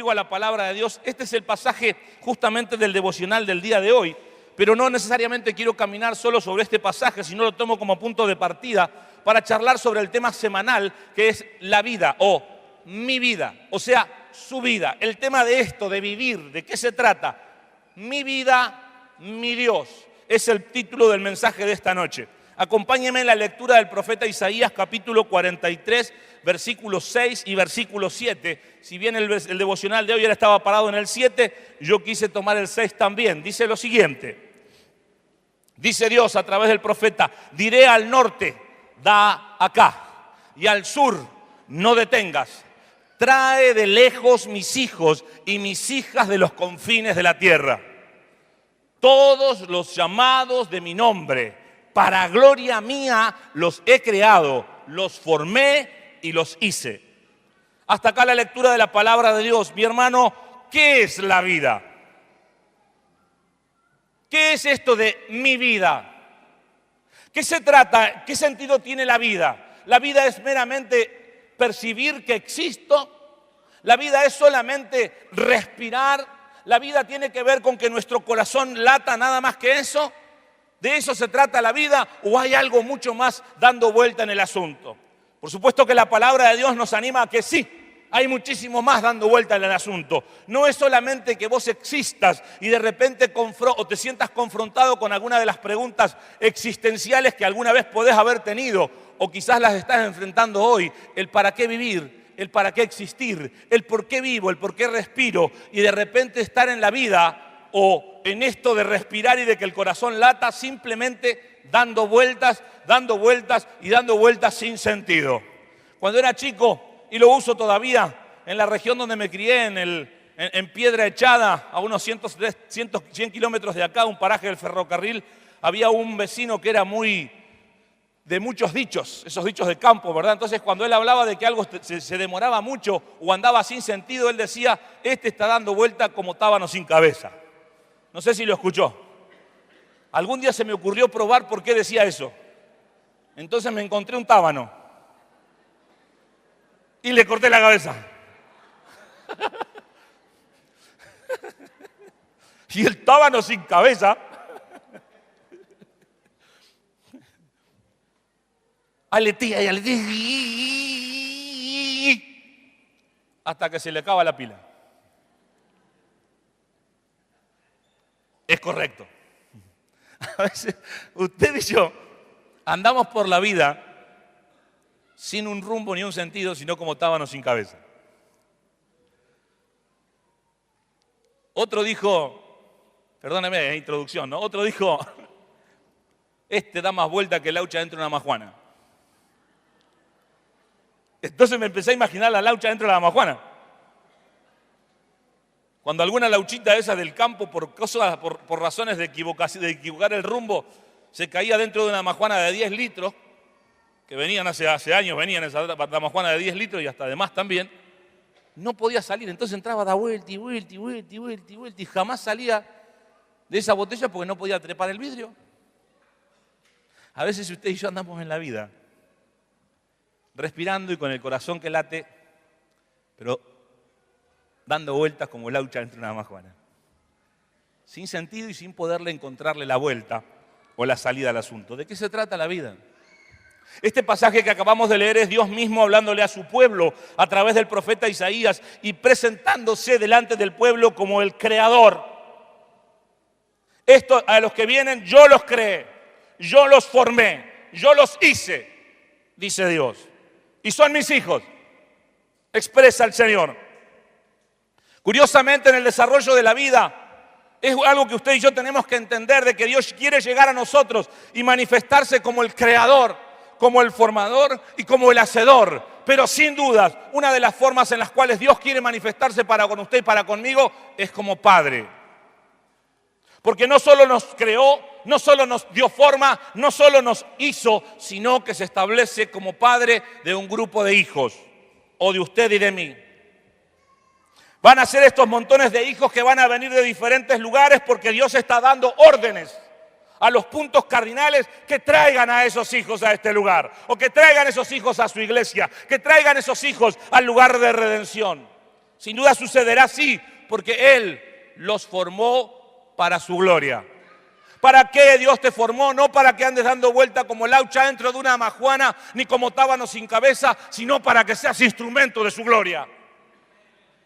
conmigo a la palabra de Dios. Este es el pasaje justamente del devocional del día de hoy, pero no necesariamente quiero caminar solo sobre este pasaje, sino lo tomo como punto de partida para charlar sobre el tema semanal, que es la vida o mi vida, o sea, su vida. El tema de esto, de vivir, ¿de qué se trata? Mi vida, mi Dios, es el título del mensaje de esta noche. Acompáñenme en la lectura del profeta Isaías, capítulo 43, versículos 6 y versículo 7. Si bien el devocional de hoy era estaba parado en el 7, yo quise tomar el 6 también. Dice lo siguiente. Dice Dios a través del profeta: diré al norte, da acá, y al sur, no detengas. Trae de lejos mis hijos y mis hijas de los confines de la tierra. Todos los llamados de mi nombre, para gloria mía los he creado, los formé y los hice. Hasta acá la lectura de la palabra de Dios. Mi hermano, ¿qué es la vida? ¿Qué es esto de mi vida? ¿Qué se trata? ¿Qué sentido tiene la vida? La vida es meramente percibir que existo. La vida es solamente respirar. La vida tiene que ver con que nuestro corazón lata, nada más que eso. ¿De eso se trata la vida o hay algo mucho más dando vuelta en el asunto? Por supuesto que la palabra de Dios nos anima a que sí, hay muchísimo más dando vuelta en el asunto. No es solamente que vos existas y de repente o te sientas confrontado con alguna de las preguntas existenciales que alguna vez podés haber tenido o quizás las estás enfrentando hoy. El para qué vivir, el para qué existir, el por qué vivo, el por qué respiro y de repente estar en la vida o en esto de respirar y de que el corazón lata simplemente dando vueltas y dando vueltas sin sentido. Cuando era chico, y lo uso todavía, en la región donde me crié, en Piedra Echada, a unos 100 kilómetros de acá, un paraje del ferrocarril, había un vecino que era de muchos dichos, esos dichos de campo, ¿verdad? Entonces cuando él hablaba de que algo se demoraba mucho o andaba sin sentido, él decía: este está dando vuelta como tábano sin cabeza. No sé si lo escuchó. Algún día se me ocurrió probar por qué decía eso. Entonces me encontré un tábano y le corté la cabeza. Y el tábano sin cabeza aletea y aletea hasta que se le acaba la pila. Es correcto. A veces usted y yo andamos por la vida sin un rumbo ni un sentido, sino como tábano sin cabeza. Otro dijo, perdóneme, introducción, ¿no? Otro dijo: este da más vuelta que el laucha dentro de una majuana. Entonces me empecé a imaginar la laucha dentro de la majuana. Cuando alguna lauchita esa del campo, por razones de equivocar el rumbo, se caía dentro de una majuana de 10 litros, que venían hace años, venían esa majuana de 10 litros y hasta de más también, no podía salir. Entonces entraba a dar vuelta y vuelta y vuelta y vuelta y vuelta y jamás salía de esa botella porque no podía trepar el vidrio. A veces usted y yo andamos en la vida respirando y con el corazón que late, pero dando vueltas como laucha dentro de una majuana. Sin sentido y sin poderle encontrarle la vuelta o la salida al asunto. ¿De qué se trata la vida? Este pasaje que acabamos de leer es Dios mismo hablándole a su pueblo a través del profeta Isaías y presentándose delante del pueblo como el creador. Esto a los que vienen yo los creé, yo los formé, yo los hice, dice Dios. Y son mis hijos, expresa el Señor. Curiosamente, en el desarrollo de la vida, es algo que usted y yo tenemos que entender, de que Dios quiere llegar a nosotros y manifestarse como el creador, como el formador y como el hacedor. Pero sin dudas, una de las formas en las cuales Dios quiere manifestarse para con usted y para conmigo es como Padre. Porque no solo nos creó, no solo nos dio forma, no solo nos hizo, sino que se establece como Padre de un grupo de hijos, o de usted y de mí. Van a ser estos montones de hijos que van a venir de diferentes lugares porque Dios está dando órdenes a los puntos cardinales que traigan a esos hijos a este lugar, o que traigan esos hijos a su iglesia, que traigan esos hijos al lugar de redención. Sin duda sucederá así, porque Él los formó para su gloria. ¿Para qué Dios te formó? No para que andes dando vuelta como laucha dentro de una majuana, ni como tábano sin cabeza, sino para que seas instrumento de su gloria.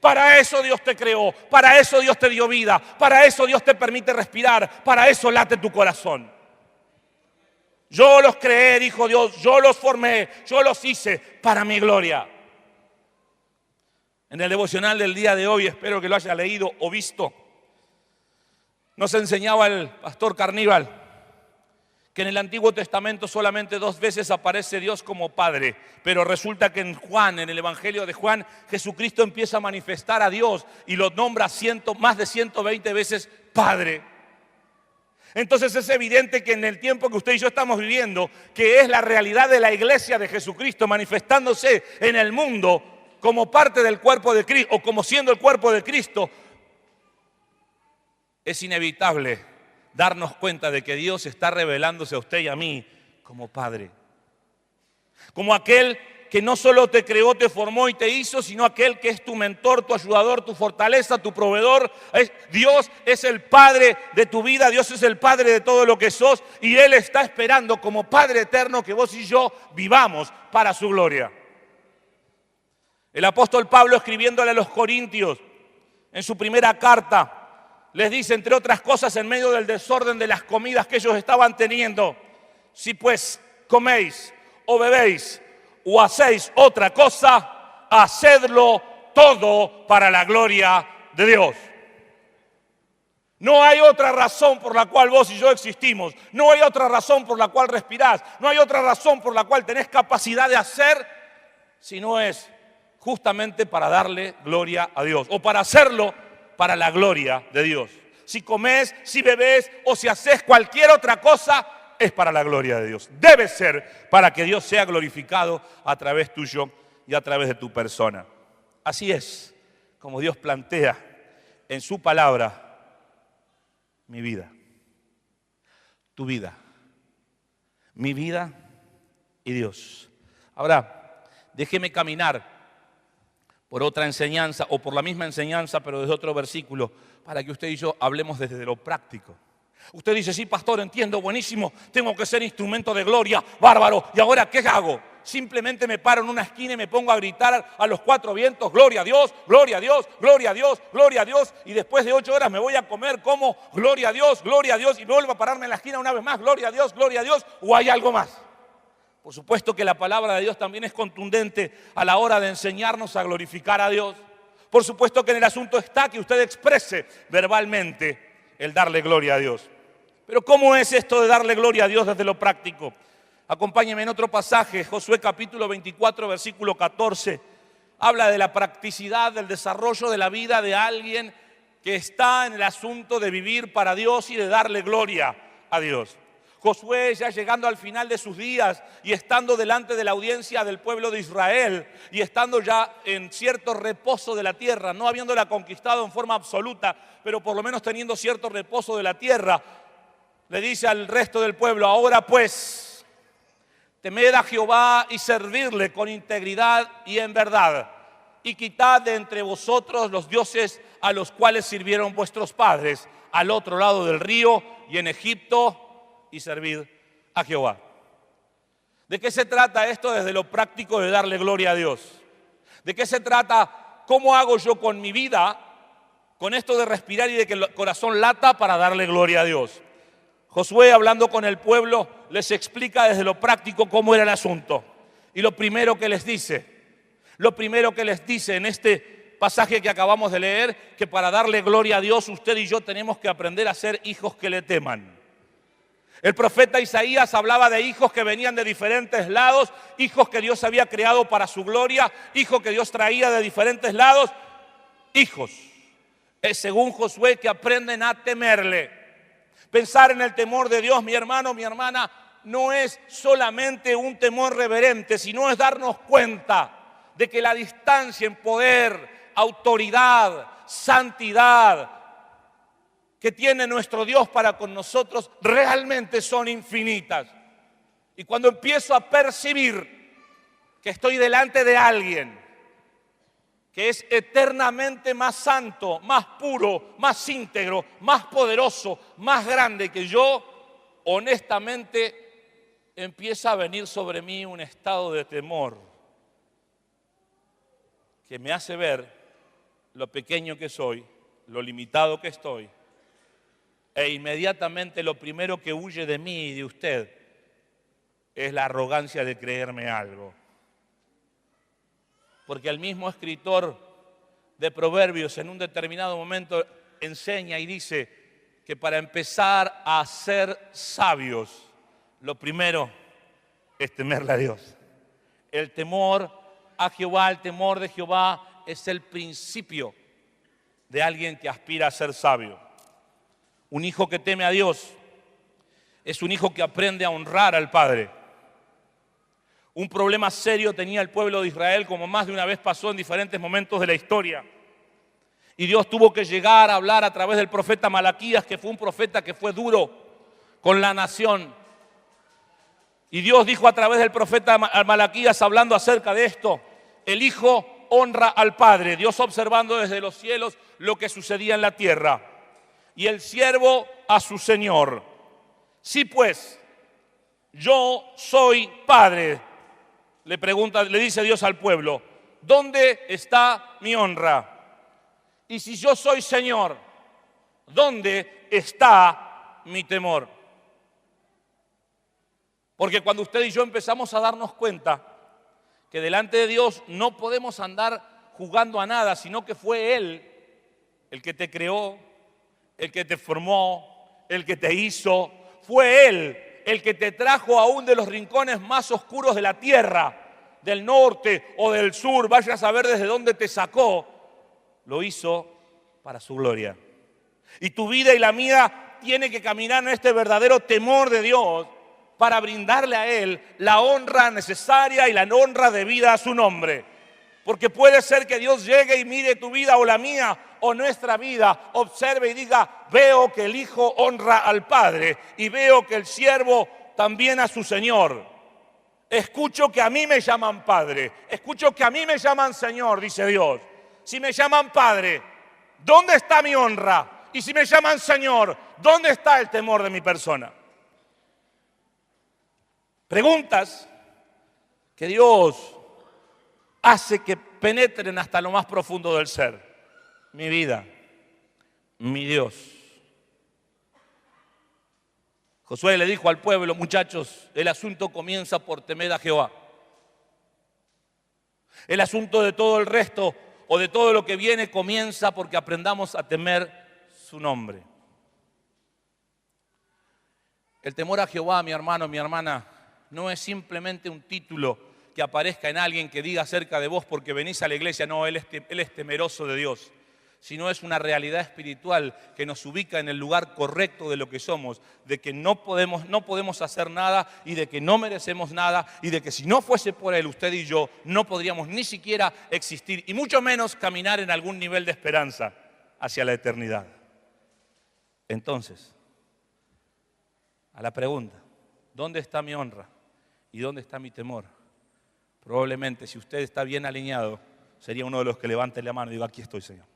Para eso Dios te creó, para eso Dios te dio vida, para eso Dios te permite respirar, para eso late tu corazón. Yo los creé, dijo Dios, yo los formé, yo los hice para mi gloria. En el devocional del día de hoy, espero que lo haya leído o visto, nos enseñaba el pastor Carníbal que en el Antiguo Testamento solamente 2 veces aparece Dios como Padre, pero resulta que en Juan, en el Evangelio de Juan, Jesucristo empieza a manifestar a Dios y lo nombra más de 120 veces Padre. Entonces es evidente que en el tiempo que usted y yo estamos viviendo, que es la realidad de la iglesia de Jesucristo manifestándose en el mundo como parte del cuerpo de Cristo o como siendo el cuerpo de Cristo, es inevitable darnos cuenta de que Dios está revelándose a usted y a mí como Padre. Como aquel que no solo te creó, te formó y te hizo, sino aquel que es tu mentor, tu ayudador, tu fortaleza, tu proveedor. Dios es el Padre de tu vida, Dios es el Padre de todo lo que sos y Él está esperando como Padre eterno que vos y yo vivamos para su gloria. El apóstol Pablo, escribiéndole a los Corintios en su primera carta, les dice, entre otras cosas, en medio del desorden de las comidas que ellos estaban teniendo: si pues coméis o bebéis o hacéis otra cosa, hacedlo todo para la gloria de Dios. No hay otra razón por la cual vos y yo existimos. No hay otra razón por la cual respirás. No hay otra razón por la cual tenés capacidad de hacer, si no es justamente para darle gloria a Dios, o para hacerlo para la gloria de Dios. Si comés, si bebés o si haces cualquier otra cosa, es para la gloria de Dios. Debe ser para que Dios sea glorificado a través tuyo y a través de tu persona. Así es como Dios plantea en su palabra mi vida, tu vida, mi vida y Dios. Ahora, déjeme caminar por otra enseñanza o por la misma enseñanza, pero desde otro versículo, para que usted y yo hablemos desde lo práctico. Usted dice, sí, pastor, entiendo, buenísimo, tengo que ser instrumento de gloria, bárbaro. ¿Y ahora qué hago? Simplemente me paro en una esquina y me pongo a gritar a los 4 vientos, gloria a Dios, gloria a Dios, gloria a Dios, gloria a Dios. Y después de 8 horas me voy a comer como gloria a Dios, y me vuelvo a pararme en la esquina una vez más, gloria a Dios, o hay algo más. Por supuesto que la palabra de Dios también es contundente a la hora de enseñarnos a glorificar a Dios. Por supuesto que en el asunto está que usted exprese verbalmente el darle gloria a Dios. Pero ¿cómo es esto de darle gloria a Dios desde lo práctico? Acompáñeme en otro pasaje, Josué capítulo 24, versículo 14. Habla de la practicidad, del desarrollo de la vida de alguien que está en el asunto de vivir para Dios y de darle gloria a Dios. Josué, ya llegando al final de sus días y estando delante de la audiencia del pueblo de Israel y estando ya en cierto reposo de la tierra, no habiéndola conquistado en forma absoluta, pero por lo menos teniendo cierto reposo de la tierra, le dice al resto del pueblo, ahora pues, temed a Jehová y servirle con integridad y en verdad, y quitad de entre vosotros los dioses a los cuales sirvieron vuestros padres, al otro lado del río y en Egipto, y servid a Jehová. ¿De qué se trata esto desde lo práctico de darle gloria a Dios? ¿De qué se trata? ¿Cómo hago yo con mi vida, con esto de respirar y de que el corazón lata para darle gloria a Dios? Josué, hablando con el pueblo, les explica desde lo práctico cómo era el asunto. Y lo primero que les dice en este pasaje que acabamos de leer, que para darle gloria a Dios, usted y yo tenemos que aprender a ser hijos que le teman. El profeta Isaías hablaba de hijos que venían de diferentes lados, hijos que Dios había creado para su gloria, hijos que Dios traía de diferentes lados, hijos, según Josué, que aprenden a temerle. Pensar en el temor de Dios, mi hermano, mi hermana, no es solamente un temor reverente, sino es darnos cuenta de que la distancia en poder, autoridad, santidad que tiene nuestro Dios para con nosotros realmente son infinitas. Y cuando empiezo a percibir que estoy delante de alguien que es eternamente más santo, más puro, más íntegro, más poderoso, más grande que yo, honestamente empieza a venir sobre mí un estado de temor que me hace ver lo pequeño que soy, lo limitado que estoy, e inmediatamente lo primero que huye de mí y de usted es la arrogancia de creerme algo. Porque el mismo escritor de Proverbios en un determinado momento enseña y dice que para empezar a ser sabios, lo primero es temerle a Dios. El temor a Jehová, el temor de Jehová es el principio de alguien que aspira a ser sabio. Un hijo que teme a Dios es un hijo que aprende a honrar al Padre. Un problema serio tenía el pueblo de Israel, como más de una vez pasó en diferentes momentos de la historia. Y Dios tuvo que llegar a hablar a través del profeta Malaquías, que fue un profeta que fue duro con la nación. Y Dios dijo a través del profeta Malaquías, hablando acerca de esto: el hijo honra al Padre, Dios observando desde los cielos lo que sucedía en la tierra, y el siervo a su Señor. Sí, pues, yo soy Padre, le dice Dios al pueblo, ¿dónde está mi honra? Y si yo soy Señor, ¿dónde está mi temor? Porque cuando usted y yo empezamos a darnos cuenta que delante de Dios no podemos andar jugando a nada, sino que fue Él el que te creó, el que te formó, el que te hizo, fue Él el que te trajo aún de los rincones más oscuros de la tierra, del norte o del sur, vaya a saber desde dónde te sacó, lo hizo para su gloria. Y tu vida y la mía tiene que caminar en este verdadero temor de Dios para brindarle a Él la honra necesaria y la honra debida a su nombre. Porque puede ser que Dios llegue y mire tu vida o la mía o nuestra vida, observe y diga, veo que el Hijo honra al Padre y veo que el siervo también a su Señor. Escucho que a mí me llaman Padre, escucho que a mí me llaman Señor, dice Dios. Si me llaman Padre, ¿dónde está mi honra? Y si me llaman Señor, ¿dónde está el temor de mi persona? Preguntas que Dios hace que penetren hasta lo más profundo del ser. Mi vida, mi Dios. Josué le dijo al pueblo, muchachos, el asunto comienza por temer a Jehová. El asunto de todo el resto o de todo lo que viene comienza porque aprendamos a temer su nombre. El temor a Jehová, mi hermano, mi hermana, no es simplemente un título que aparezca en alguien que diga acerca de vos porque venís a la iglesia. No, Él es temeroso de Dios. Sino es una realidad espiritual que nos ubica en el lugar correcto de lo que somos, de que no podemos hacer nada y de que no merecemos nada y de que si no fuese por Él, usted y yo no podríamos ni siquiera existir y mucho menos caminar en algún nivel de esperanza hacia la eternidad. Entonces, a la pregunta, ¿dónde está mi honra y dónde está mi temor? Probablemente si usted está bien alineado, sería uno de los que levante la mano y diga, aquí estoy, Señor.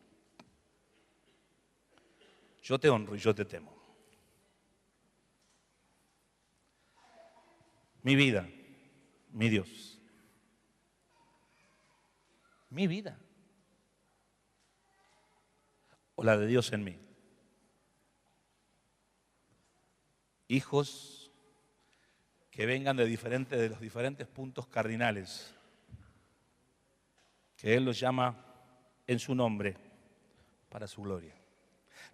Yo te honro y yo te temo. Mi vida, mi Dios. Mi vida. O la de Dios en mí. Hijos que vengan de los diferentes puntos cardinales, que Él los llama en su nombre para su gloria.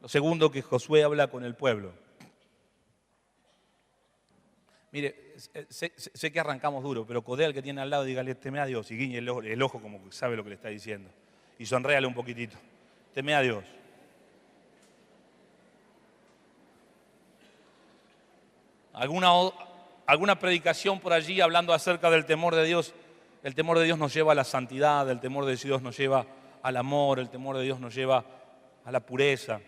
Lo segundo, que Josué habla con el pueblo. Mire, sé que arrancamos duro, pero codea al que tiene al lado y dígale, teme a Dios, y guiñe el ojo como que sabe lo que le está diciendo. Y sonréale un poquitito. Teme a Dios. Alguna predicación por allí hablando acerca del temor de Dios. El temor de Dios nos lleva a la santidad, el temor de Dios nos lleva al amor, el temor de Dios nos lleva a la pureza,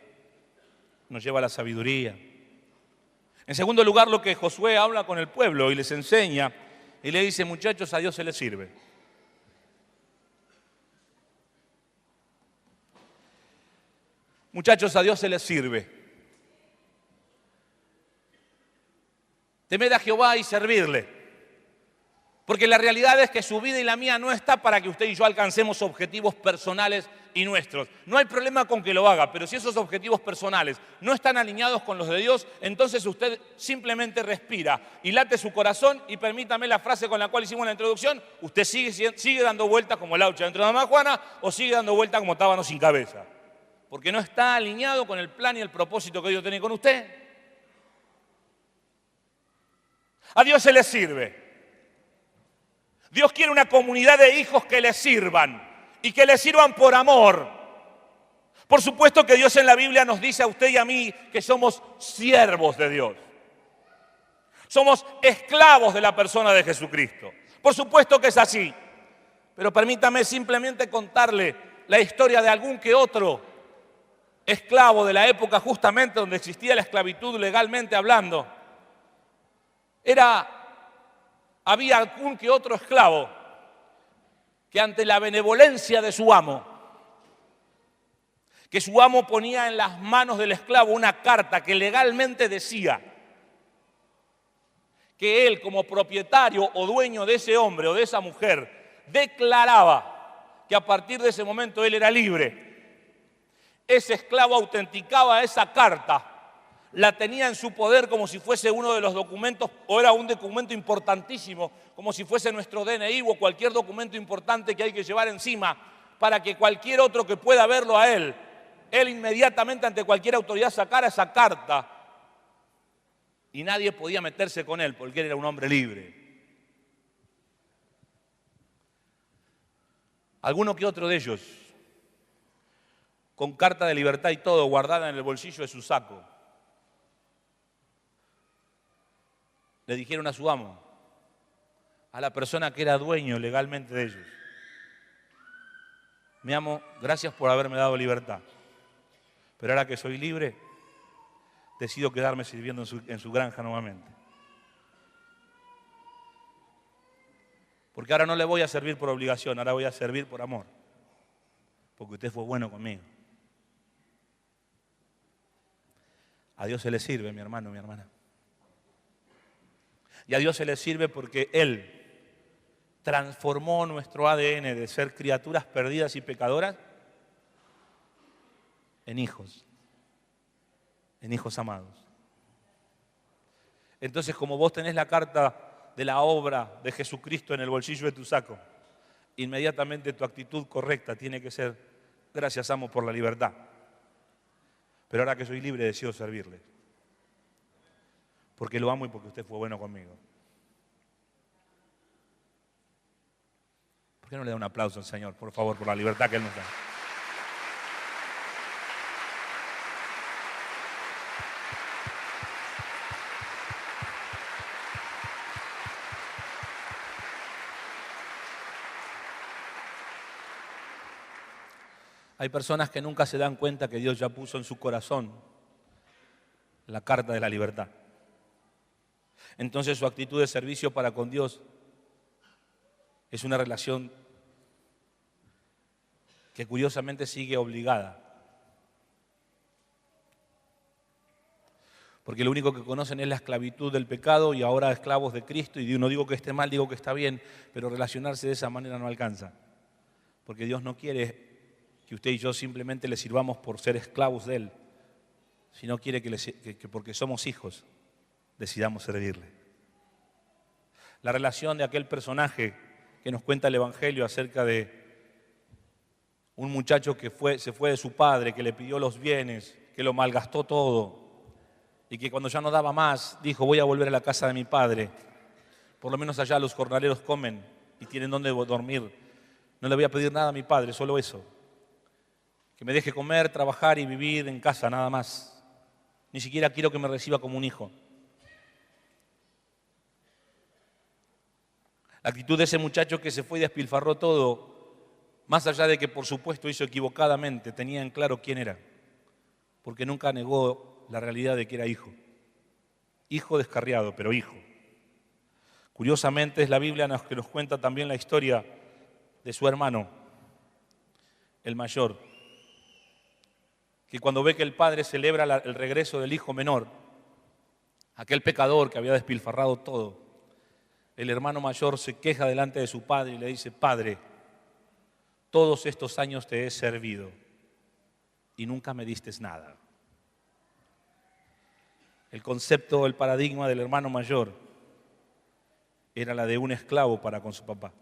nos lleva a la sabiduría. En segundo lugar, lo que Josué habla con el pueblo y les enseña y le dice, muchachos, a Dios se les sirve. Muchachos, a Dios se les sirve. Temed a Jehová y servirle. Porque la realidad es que su vida y la mía no está para que usted y yo alcancemos objetivos personales y nuestros. No hay problema con que lo haga, pero si esos objetivos personales no están alineados con los de Dios, entonces usted simplemente respira y late su corazón, y permítame la frase con la cual hicimos la introducción, usted sigue dando vueltas como el aucha dentro de la marihuana o sigue dando vueltas como tábano sin cabeza. Porque no está alineado con el plan y el propósito que Dios tiene con usted. A Dios se le sirve. Dios quiere una comunidad de hijos que le sirvan y que le sirvan por amor. Por supuesto que Dios en la Biblia nos dice a usted y a mí que somos siervos de Dios. Somos esclavos de la persona de Jesucristo. Por supuesto que es así. Pero permítame simplemente contarle la historia de algún que otro esclavo de la época justamente donde existía la esclavitud legalmente hablando. Había algún que otro esclavo que ante la benevolencia de su amo, que su amo ponía en las manos del esclavo una carta que legalmente decía que él, como propietario o dueño de ese hombre o de esa mujer, declaraba que a partir de ese momento él era libre. Ese esclavo autenticaba esa carta, la tenía en su poder como si fuese uno de los documentos, o era un documento importantísimo, como si fuese nuestro DNI o cualquier documento importante que hay que llevar encima, para que cualquier otro que pueda verlo a él inmediatamente ante cualquier autoridad sacara esa carta y nadie podía meterse con él porque él era un hombre libre. Alguno que otro de ellos, con carta de libertad y todo, guardada en el bolsillo de su saco, le dijeron a su amo, a la persona que era dueño legalmente de ellos: mi amo, gracias por haberme dado libertad, pero ahora que soy libre, decido quedarme sirviendo en su granja nuevamente. Porque ahora no le voy a servir por obligación, ahora voy a servir por amor, porque usted fue bueno conmigo. A Dios se le sirve, mi hermano, mi hermana. Y a Dios se le sirve porque Él transformó nuestro ADN de ser criaturas perdidas y pecadoras en hijos amados. Entonces, como vos tenés la carta de la obra de Jesucristo en el bolsillo de tu saco, inmediatamente tu actitud correcta tiene que ser: gracias, amo, por la libertad, pero ahora que soy libre decido servirle, porque lo amo y porque usted fue bueno conmigo. ¿Por qué no le da un aplauso al Señor, por favor, por la libertad que Él nos da? Hay personas que nunca se dan cuenta que Dios ya puso en su corazón la carta de la libertad. Entonces su actitud de servicio para con Dios es una relación que curiosamente sigue obligada. Porque lo único que conocen es la esclavitud del pecado y ahora esclavos de Cristo. Y no digo que esté mal, digo que está bien, pero relacionarse de esa manera no alcanza. Porque Dios no quiere que usted y yo simplemente le sirvamos por ser esclavos de Él, sino quiere que porque somos hijos decidamos servirle. La relación de aquel personaje que nos cuenta el Evangelio acerca de un muchacho que se fue de su padre, que le pidió los bienes, que lo malgastó todo y que cuando ya no daba más dijo: voy a volver a la casa de mi padre, por lo menos allá los jornaleros comen y tienen donde dormir, no le voy a pedir nada a mi padre, solo eso, que me deje comer, trabajar y vivir en casa, nada más. Ni siquiera quiero que me reciba como un hijo. La actitud de ese muchacho que se fue y despilfarró todo, más allá de que por supuesto hizo equivocadamente, tenía en claro quién era, porque nunca negó la realidad de que era hijo. Hijo descarriado, pero hijo. Curiosamente es la Biblia que nos cuenta también la historia de su hermano, el mayor, que cuando ve que el padre celebra el regreso del hijo menor, aquel pecador que había despilfarrado todo, el hermano mayor se queja delante de su padre y le dice: Padre, todos estos años te he servido y nunca me diste nada. El concepto, el paradigma del hermano mayor era la de un esclavo para con su papá.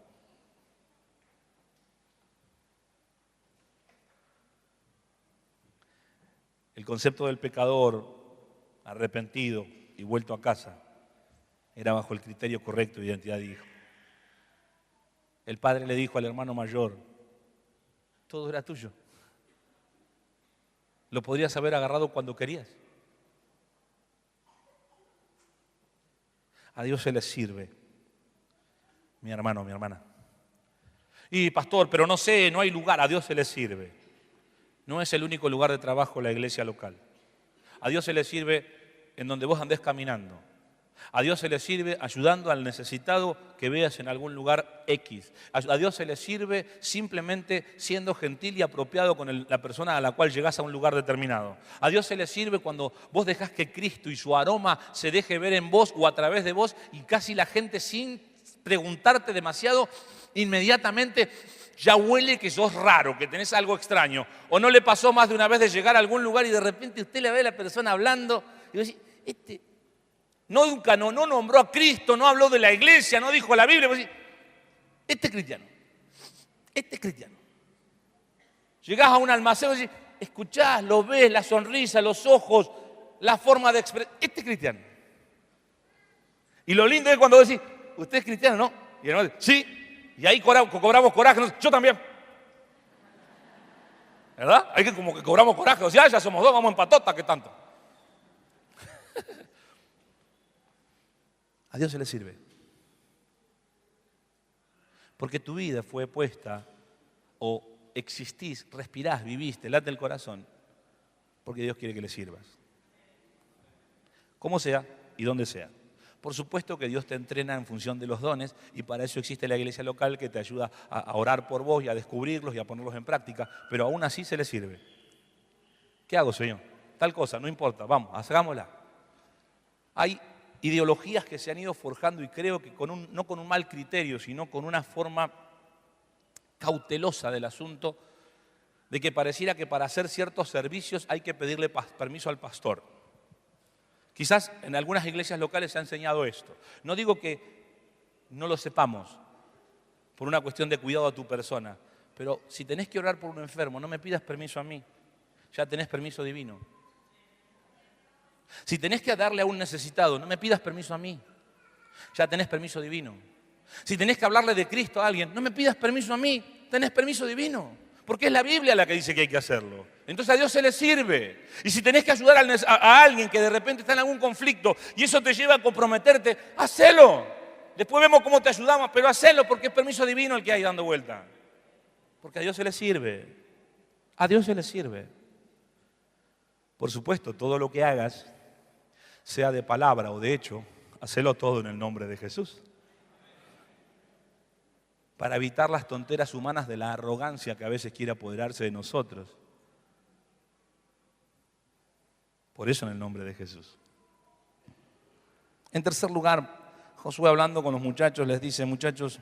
El concepto del pecador arrepentido y vuelto a casa era bajo el criterio correcto de identidad de hijo. El padre le dijo al hermano mayor: todo era tuyo. Lo podrías haber agarrado cuando querías. A Dios se le sirve, mi hermano, mi hermana. Y pastor, pero no sé, no hay lugar. A Dios se le sirve. No es el único lugar de trabajo la iglesia local. A Dios se le sirve en donde vos andés caminando. A Dios se le sirve ayudando al necesitado que veas en algún lugar X. A Dios se le sirve simplemente siendo gentil y apropiado con la persona a la cual llegás a un lugar determinado. A Dios se le sirve cuando vos dejás que Cristo y su aroma se deje ver en vos o a través de vos, y casi la gente, sin preguntarte demasiado, inmediatamente ya huele que sos raro, que tenés algo extraño. ¿O no le pasó más de una vez de llegar a algún lugar y de repente usted le ve a la persona hablando y vos decís: nunca no nombró a Cristo, no habló de la iglesia, no dijo la Biblia? Vos decís: este es cristiano, este es cristiano. Llegás a un almacén y decís: escuchás, lo ves, la sonrisa, los ojos, la forma de expresar. Este es cristiano. Y lo lindo es cuando vos decís: ¿usted es cristiano, no? Y el hermano dice: sí. Y ahí cobramos coraje. Yo también. ¿Verdad? Hay que como que cobramos coraje. O sea, ya somos dos, vamos en patota, ¿qué tanto? A Dios se le sirve. Porque tu vida fue puesta, o existís, respirás, viviste, late el corazón, porque Dios quiere que le sirvas. Como sea y donde sea. Por supuesto que Dios te entrena en función de los dones, y para eso existe la iglesia local que te ayuda a orar por vos y a descubrirlos y a ponerlos en práctica, pero aún así se le sirve. ¿Qué hago, Señor? Tal cosa, no importa, vamos, hagámosla. Hay ideologías que se han ido forjando, y creo que no con un mal criterio, sino con una forma cautelosa del asunto, de que pareciera que para hacer ciertos servicios hay que pedirle permiso al pastor. Quizás en algunas iglesias locales se ha enseñado esto. No digo que no lo sepamos por una cuestión de cuidado a tu persona, pero si tenés que orar por un enfermo, no me pidas permiso a mí, ya tenés permiso divino. Si tenés que darle a un necesitado, no me pidas permiso a mí, ya tenés permiso divino. Si tenés que hablarle de Cristo a alguien, no me pidas permiso a mí, tenés permiso divino. Porque es la Biblia la que dice que hay que hacerlo. Entonces a Dios se le sirve. Y si tenés que ayudar a alguien que de repente está en algún conflicto y eso te lleva a comprometerte, hacelo. Después vemos cómo te ayudamos, pero hacelo, porque es permiso divino el que hay dando vuelta. Porque a Dios se le sirve. A Dios se le sirve. Por supuesto, todo lo que hagas, sea de palabra o de hecho, hacelo todo en el nombre de Jesús. Para evitar las tonteras humanas de la arrogancia que a veces quiere apoderarse de nosotros. Por eso en el nombre de Jesús. En tercer lugar, Josué, hablando con los muchachos, les dice: muchachos,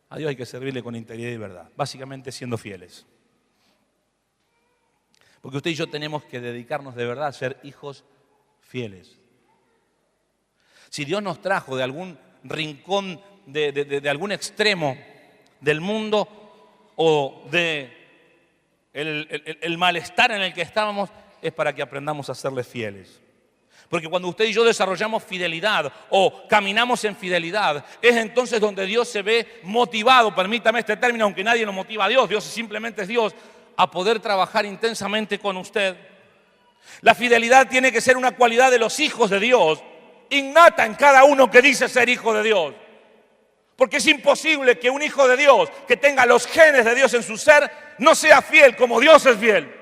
a Dios hay que servirle con integridad y verdad. Básicamente siendo fieles. Porque usted y yo tenemos que dedicarnos de verdad a ser hijos fieles. Si Dios nos trajo de algún rincón, de algún extremo del mundo o de el malestar en el que estábamos, es para que aprendamos a serle fieles. Porque cuando usted y yo desarrollamos fidelidad o caminamos en fidelidad, es entonces donde Dios se ve motivado, permítame este término, aunque nadie lo motiva a Dios, Dios simplemente es Dios, a poder trabajar intensamente con usted. La fidelidad tiene que ser una cualidad de los hijos de Dios, innata en cada uno que dice ser hijo de Dios. Porque es imposible que un hijo de Dios que tenga los genes de Dios en su ser no sea fiel como Dios es fiel.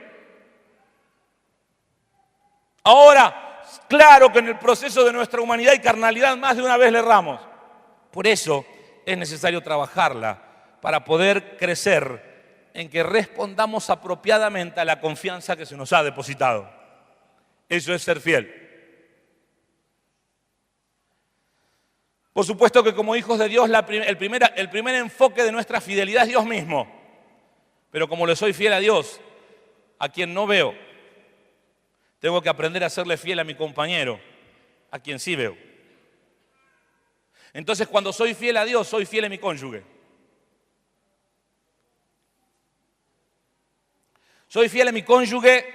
Ahora, claro que en el proceso de nuestra humanidad y carnalidad más de una vez le erramos. Por eso es necesario trabajarla para poder crecer en que respondamos apropiadamente a la confianza que se nos ha depositado. Eso es ser fiel. Por supuesto que como hijos de Dios, el primer enfoque de nuestra fidelidad es Dios mismo. Pero como le soy fiel a Dios, a quien no veo, tengo que aprender a serle fiel a mi compañero, a quien sí veo. Entonces, cuando soy fiel a Dios, soy fiel a mi cónyuge. Soy fiel a mi cónyuge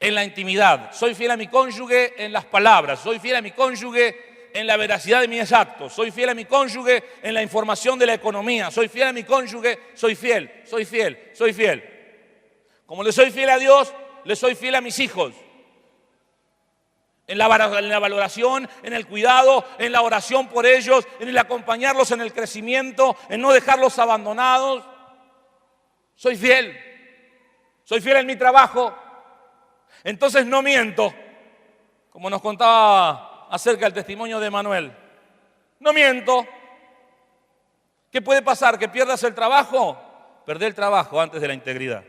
en la intimidad. Soy fiel a mi cónyuge en las palabras. Soy fiel a mi cónyuge en la veracidad de mis actos. Soy fiel a mi cónyuge en la información de la economía. Soy fiel a mi cónyuge, soy fiel, soy fiel, soy fiel. Como le soy fiel a Dios, le soy fiel a mis hijos. En la valoración, en el cuidado, en la oración por ellos, en el acompañarlos en el crecimiento, en no dejarlos abandonados. Soy fiel. Soy fiel en mi trabajo. Entonces no miento, como nos contaba acerca del testimonio de Manuel. No miento. ¿Qué puede pasar? ¿Que pierdas el trabajo? Perdé el trabajo antes de la integridad.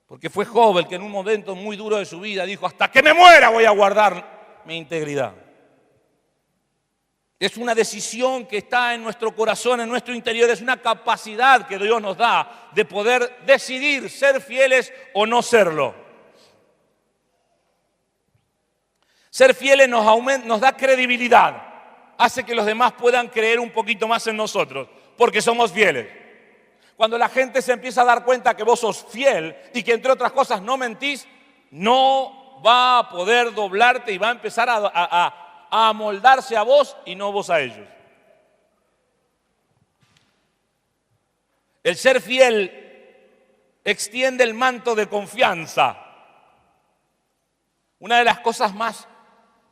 Porque fue Job el que en un momento muy duro de su vida dijo, hasta que me muera voy a guardar mi integridad. Es una decisión que está en nuestro corazón, en nuestro interior, es una capacidad que Dios nos da de poder decidir ser fieles o no serlo. Ser fieles nos da credibilidad, hace que los demás puedan creer un poquito más en nosotros, porque somos fieles. Cuando la gente se empieza a dar cuenta que vos sos fiel y que entre otras cosas no mentís, no va a poder doblarte y va a empezar a amoldarse a vos y no vos a ellos. El ser fiel extiende el manto de confianza. Una de las cosas más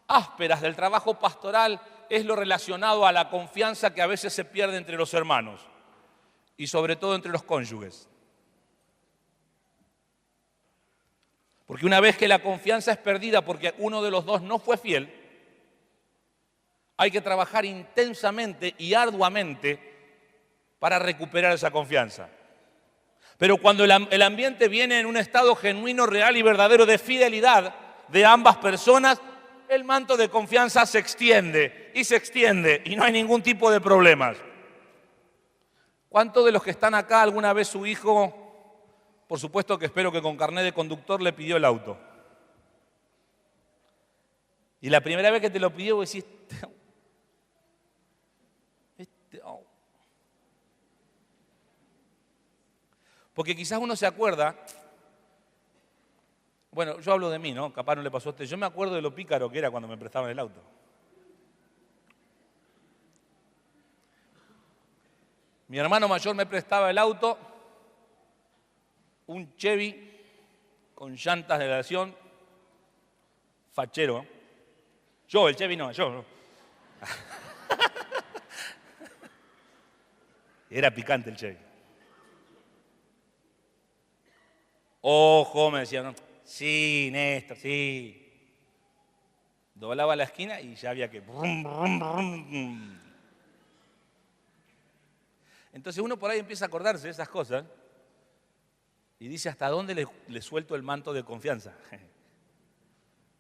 ásperas del trabajo pastoral es lo relacionado a la confianza que a veces se pierde entre los hermanos y sobre todo entre los cónyuges. Porque una vez que la confianza es perdida porque uno de los dos no fue fiel, hay que trabajar intensamente y arduamente para recuperar esa confianza. Pero cuando el ambiente viene en un estado genuino, real y verdadero de fidelidad de ambas personas, el manto de confianza se extiende y no hay ningún tipo de problemas. ¿Cuántos de los que están acá alguna vez su hijo, por supuesto que espero que con carnet de conductor, le pidió el auto? Y la primera vez que te lo pidió, vos decís, porque quizás uno se acuerda, bueno, yo hablo de mí, ¿no? Capaz no le pasó a usted. Yo me acuerdo de lo pícaro que era cuando me prestaban el auto. Mi hermano mayor me prestaba el auto, un Chevy con llantas de aleación, fachero. Yo, el Chevy no, yo. Era picante el Chevy. Ojo, me decían, ¿no? Sí, Néstor, sí. Doblaba la esquina y ya había que... Entonces uno por ahí empieza a acordarse de esas cosas y dice, ¿hasta dónde le suelto el manto de confianza?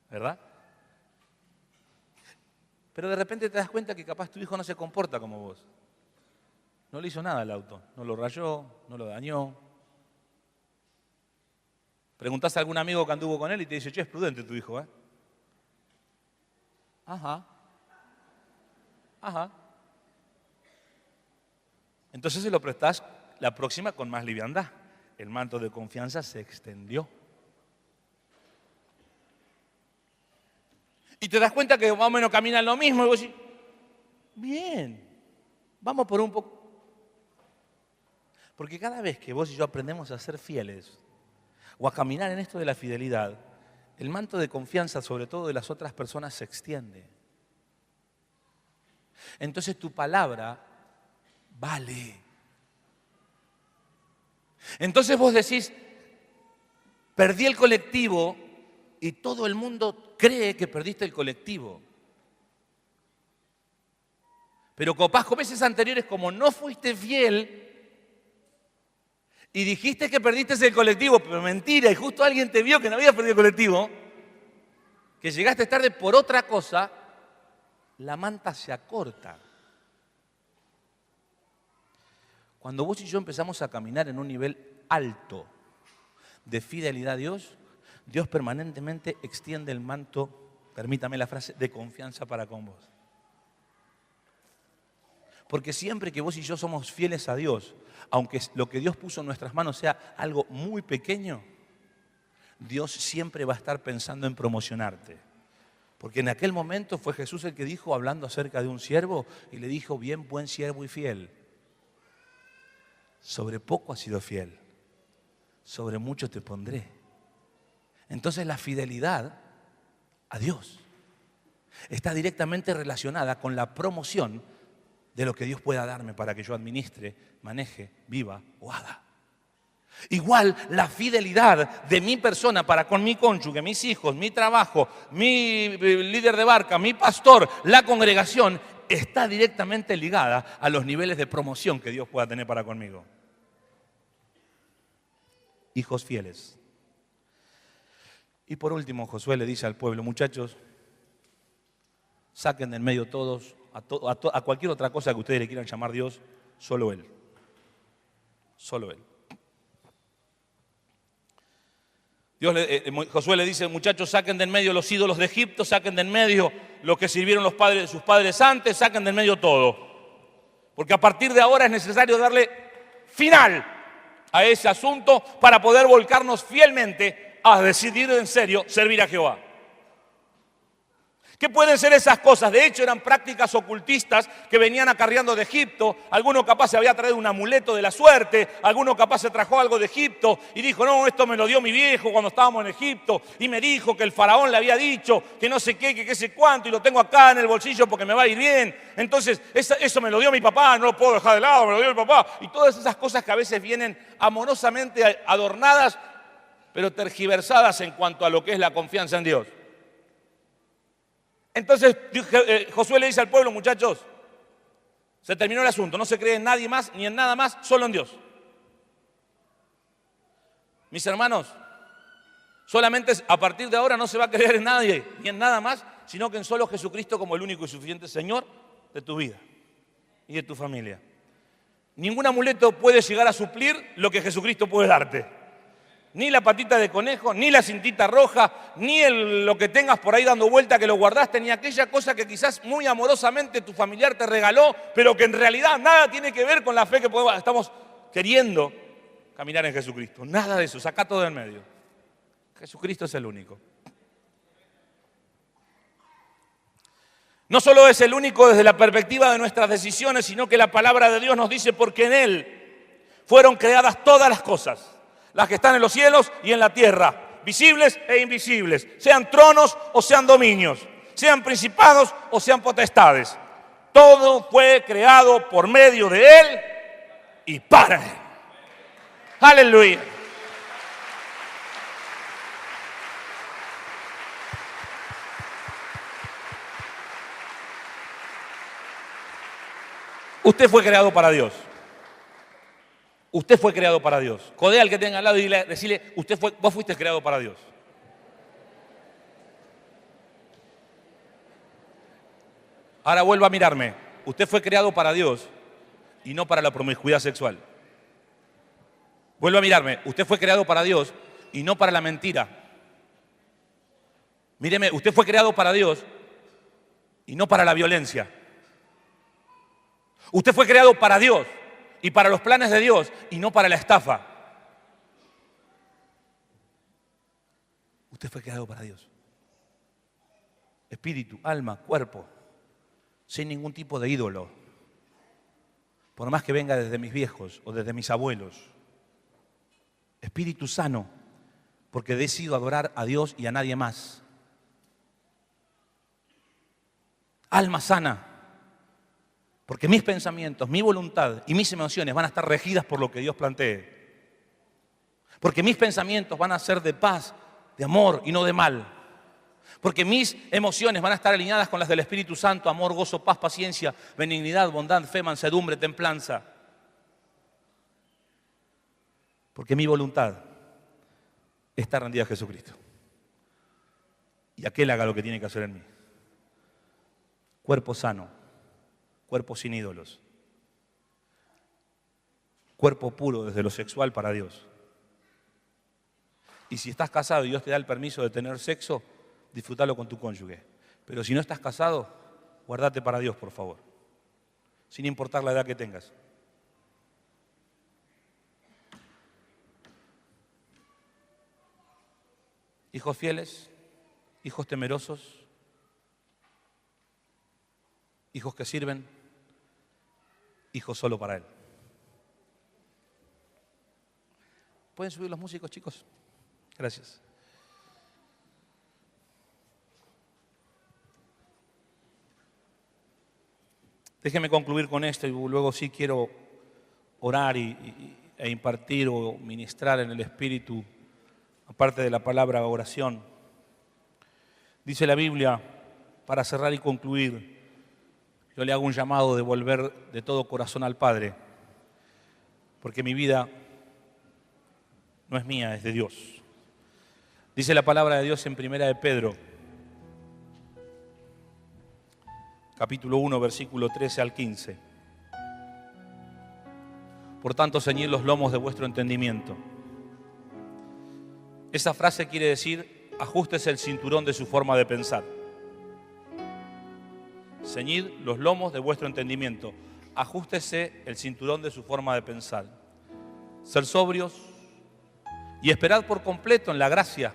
¿Verdad? Pero de repente te das cuenta que capaz tu hijo no se comporta como vos. No le hizo nada al auto, no lo rayó, no lo dañó. Preguntás a algún amigo que anduvo con él y te dice, che, es prudente tu hijo, ¿eh? Ajá. Entonces se lo prestás la próxima con más liviandad. El manto de confianza se extendió. Y te das cuenta que más o menos caminan lo mismo y vos decís, bien, vamos por un poco. Porque cada vez que vos y yo aprendemos a ser fieles o a caminar en esto de la fidelidad, el manto de confianza, sobre todo de las otras personas, se extiende. Entonces tu palabra vale. Entonces vos decís, perdí el colectivo y todo el mundo cree que perdiste el colectivo. Pero capaz con veces anteriores, como no fuiste fiel y dijiste que perdiste el colectivo, pero mentira, y justo alguien te vio que no habías perdido el colectivo, que llegaste tarde por otra cosa, la manta se acorta. Cuando vos y yo empezamos a caminar en un nivel alto de fidelidad a Dios, Dios permanentemente extiende el manto, permítame la frase, de confianza para con vos. Porque siempre que vos y yo somos fieles a Dios, aunque lo que Dios puso en nuestras manos sea algo muy pequeño, Dios siempre va a estar pensando en promocionarte. Porque en aquel momento fue Jesús el que dijo, hablando acerca de un siervo, y le dijo, bien, buen siervo y fiel. Sobre poco has sido fiel, sobre mucho te pondré. Entonces la fidelidad a Dios está directamente relacionada con la promoción de lo que Dios pueda darme para que yo administre, maneje, viva o haga. Igual la fidelidad de mi persona para con mi cónyuge, mis hijos, mi trabajo, mi líder de barca, mi pastor, la congregación, está directamente ligada a los niveles de promoción que Dios pueda tener para conmigo. Hijos fieles. Y por último, Josué le dice al pueblo, muchachos, saquen del medio todos, a cualquier otra cosa que ustedes le quieran llamar Dios, solo Él. Solo Él. Josué le dice, muchachos, saquen del medio los ídolos de Egipto, saquen del medio lo que sirvieron sus padres antes, saquen del medio todo. Porque a partir de ahora es necesario darle final a ese asunto para poder volcarnos fielmente a decidir en serio servir a Jehová. ¿Qué pueden ser esas cosas? De hecho, eran prácticas ocultistas que venían acarreando de Egipto. Alguno capaz se había traído un amuleto de la suerte, alguno capaz se trajo algo de Egipto y dijo, no, esto me lo dio mi viejo cuando estábamos en Egipto y me dijo que el faraón le había dicho que no sé qué, que qué sé cuánto y lo tengo acá en el bolsillo porque me va a ir bien. Entonces, eso me lo dio mi papá, no lo puedo dejar de lado, me lo dio mi papá. Y todas esas cosas que a veces vienen amorosamente adornadas, pero tergiversadas en cuanto a lo que es la confianza en Dios. Entonces Josué le dice al pueblo, muchachos, se terminó el asunto, no se cree en nadie más ni en nada más, solo en Dios. Mis hermanos, solamente a partir de ahora no se va a creer en nadie ni en nada más, sino que en solo Jesucristo como el único y suficiente Señor de tu vida y de tu familia. Ningún amuleto puede llegar a suplir lo que Jesucristo puede darte. Ni la patita de conejo, ni la cintita roja, ni lo que tengas por ahí dando vuelta que lo guardaste, ni aquella cosa que quizás muy amorosamente tu familiar te regaló, pero que en realidad nada tiene que ver con la fe que estamos queriendo caminar en Jesucristo. Nada de eso, saca todo del medio. Jesucristo es el único. No solo es el único desde la perspectiva de nuestras decisiones, sino que la palabra de Dios nos dice porque en Él fueron creadas todas las cosas. Las que están en los cielos y en la tierra, visibles e invisibles, sean tronos o sean dominios, sean principados o sean potestades. Todo fue creado por medio de Él y para Él. Aleluya. Usted fue creado para Dios. Usted fue creado para Dios. Codea al que tenga al lado y decirle, vos fuiste creado para Dios. Ahora vuelva a mirarme. Usted fue creado para Dios y no para la promiscuidad sexual. Vuelva a mirarme. Usted fue creado para Dios y no para la mentira. Míreme, usted fue creado para Dios y no para la violencia. Usted fue creado para Dios y para los planes de Dios y no para la estafa. Usted fue creado para Dios. Espíritu, alma, cuerpo, sin ningún tipo de ídolo. Por más que venga desde mis viejos o desde mis abuelos. Espíritu sano, porque decido adorar a Dios y a nadie más. Alma sana, porque mis pensamientos, mi voluntad y mis emociones van a estar regidas por lo que Dios plantee. Porque mis pensamientos van a ser de paz, de amor y no de mal. Porque mis emociones van a estar alineadas con las del Espíritu Santo: amor, gozo, paz, paciencia, benignidad, bondad, fe, mansedumbre, templanza. Porque mi voluntad está rendida a Jesucristo. Y aquel haga lo que tiene que hacer en mí. Cuerpo sano, cuerpo sin ídolos, cuerpo puro desde lo sexual para Dios. Y si estás casado y Dios te da el permiso de tener sexo, disfrútalo con tu cónyuge. Pero si no estás casado, guárdate para Dios, por favor, sin importar la edad que tengas. Hijos fieles, hijos temerosos, hijos que sirven, hijos solo para Él. ¿Pueden subir los músicos, chicos? Gracias. Déjenme concluir con esto y luego sí quiero orar e impartir o ministrar en el Espíritu, aparte de la palabra oración. Dice la Biblia, para cerrar y concluir, yo le hago un llamado de volver de todo corazón al Padre, porque mi vida no es mía, es de Dios. Dice la palabra de Dios en Primera de Pedro, capítulo 1, versículo 13 al 15. Por tanto, ceñid los lomos de vuestro entendimiento. Esa frase quiere decir: ajústese el cinturón de su forma de pensar. Ceñid los lomos de vuestro entendimiento. Ajústese el cinturón de su forma de pensar. Ser sobrios y esperad por completo en la gracia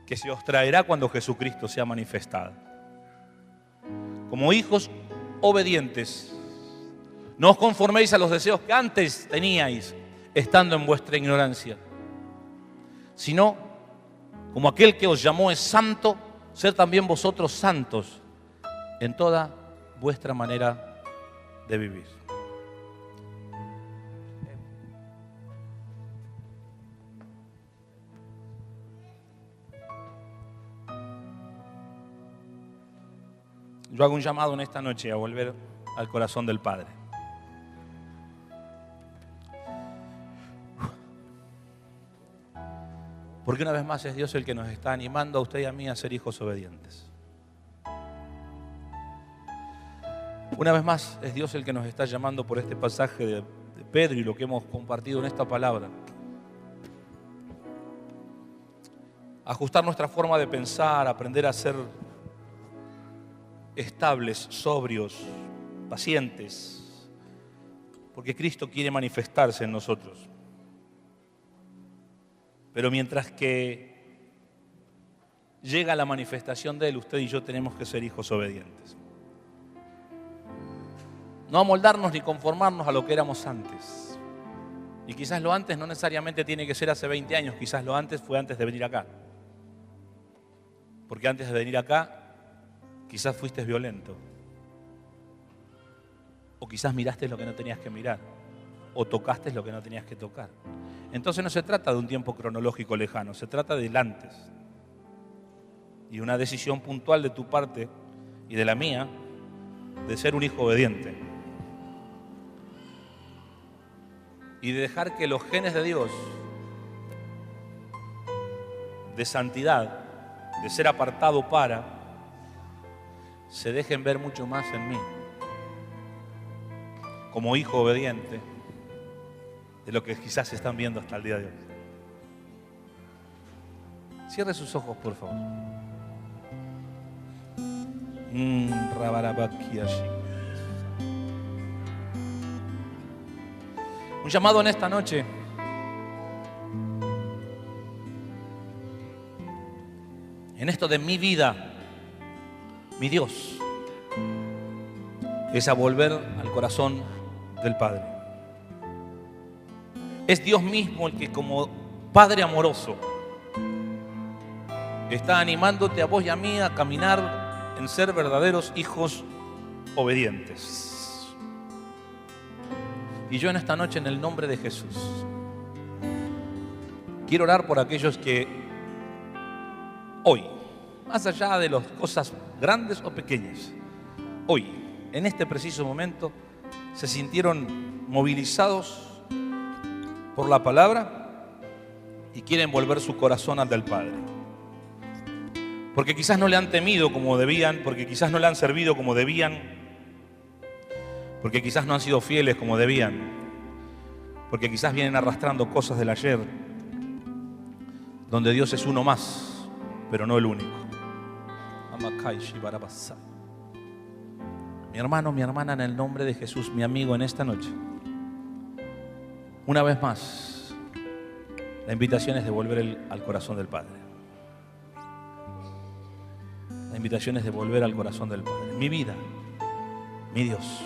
que se os traerá cuando Jesucristo sea manifestado. Como hijos obedientes, no os conforméis a los deseos que antes teníais, estando en vuestra ignorancia, sino, como aquel que os llamó es santo, sed también vosotros santos en toda vuestra manera de vivir. Yo hago un llamado en esta noche a volver al corazón del Padre. Porque una vez más es Dios el que nos está animando a usted y a mí a ser hijos obedientes. Una vez más es Dios el que nos está llamando por este pasaje de Pedro y lo que hemos compartido en esta palabra. Ajustar nuestra forma de pensar, aprender a ser estables, sobrios, pacientes, porque Cristo quiere manifestarse en nosotros. Pero mientras que llega la manifestación de Él, usted y yo tenemos que ser hijos obedientes. No amoldarnos ni conformarnos a lo que éramos antes. Y quizás lo antes no necesariamente tiene que ser hace 20 años, quizás lo antes fue antes de venir acá. Porque antes de venir acá, quizás fuiste violento. O quizás miraste lo que no tenías que mirar. O tocaste lo que no tenías que tocar. Entonces no se trata de un tiempo cronológico lejano, se trata del antes. Y una decisión puntual de tu parte y de la mía de ser un hijo obediente. Y de dejar que los genes de Dios, de santidad, de ser apartado para, se dejen ver mucho más en mí, como hijo obediente, de lo que quizás están viendo hasta el día de hoy. Cierre sus ojos, por favor. Un llamado en esta noche en esto de mi vida, mi Dios, es a volver al corazón del Padre. Es Dios mismo el que, como Padre amoroso, está animándote a vos y a mí a caminar en ser verdaderos hijos obedientes. Y yo en esta noche, en el nombre de Jesús, quiero orar por aquellos que hoy más allá de las cosas grandes o pequeñas, hoy, en este preciso momento, se sintieron movilizados por la palabra y quieren volver su corazón al del Padre. Porque quizás no le han temido como debían, porque quizás no le han servido como debían, porque quizás no han sido fieles como debían, porque quizás vienen arrastrando cosas del ayer, donde Dios es uno más, pero no el único. Mi hermano, mi hermana, en el nombre de Jesús, mi amigo, en esta noche, una vez más, la invitación es de volver al corazón del Padre. La invitación es de volver al corazón del Padre. Mi vida, mi Dios,